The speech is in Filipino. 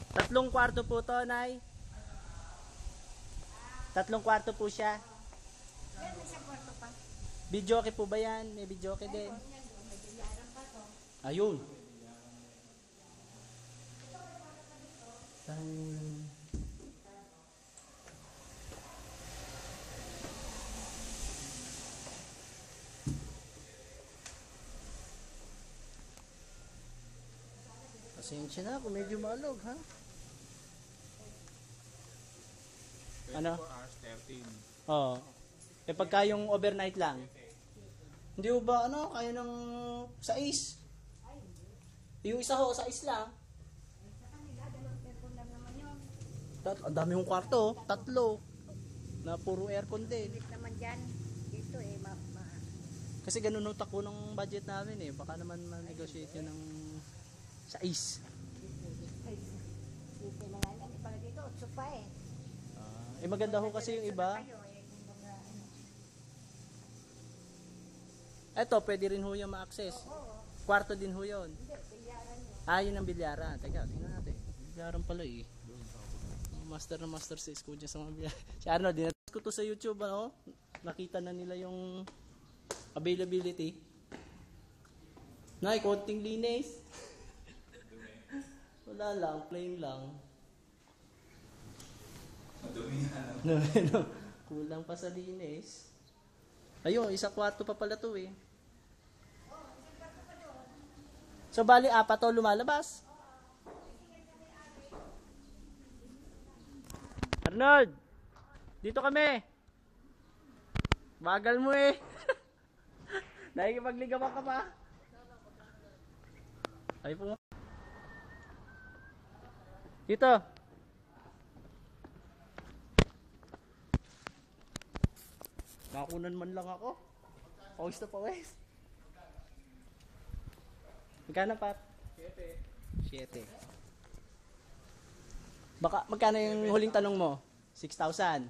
Tatlong kwarto po to, Nay. Tatlong kwarto po siya. Yan, may isang kwarto pa. Videoke po ba yan? May videoke din. Ayun. Pasensya na kung medyo malog, ha? Ano? 4 hours 13. Oo. Eh pagka yung overnight lang. Hindi mo ba ano, kaya ng 6? Yung isa ho, 6 lang. Ang dami yung kwarto, 3. Na puro aircon din. Ulit naman dyan. Dito eh, Kasi ganun ho tako ng budget namin eh. Baka naman ma-negotiate yun ng 6. dito na nga yan. Iba dito, 8 pa eh. Eh maganda ho kasi yung iba. Kayo eh, kumbaga, ano. Eto, pwede rin ho yung ma-access. Kwarto din ho yun. Hindi, bilyaran yun. Ah, yun ang bilyaran. Teka, tingnan natin. Bilyaran pala eh. Master na master sa school dyan sa mga bilyaran. Si Arnold, dinatas ko to sa YouTube, ano? Nakita na nila yung availability. Nay, konting linis. Wala lang, plain lang. Madumi nga No, kulang pa sa linis. Ayun, isa kwarto pa pala to eh. So bali 4 to lumalabas. Arnold, dito kami. Bagal mo eh. Nakikipagligawan ka pa. Ay po. Dito. Nakunan man lang ako. Pawis na pawis. Magkano, Pat? 7. Baka, magkano yung huling tanong mo? 6,000.